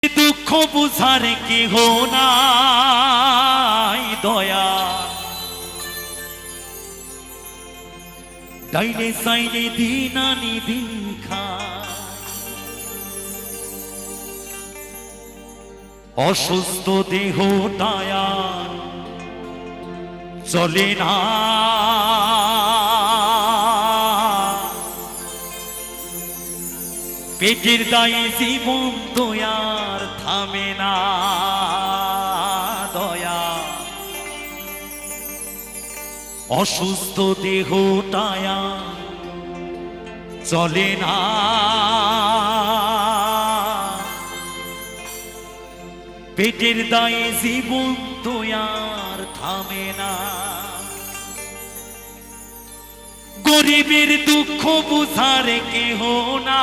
দুঃখ বুঝার কেহ নাই দয়া, ডাইনে সাইনে দিন আনি দিন খায়, অসুস্থ দেহটায়া চলে না, পেটের দায়ে জীবন দয়ার থামে না দয়া, অসুস্থ দেহটায়া চলে না, পেটের দায়ে জীবন দয়ার থামে না, গরিবের দুঃখ বুঝার কেহ না।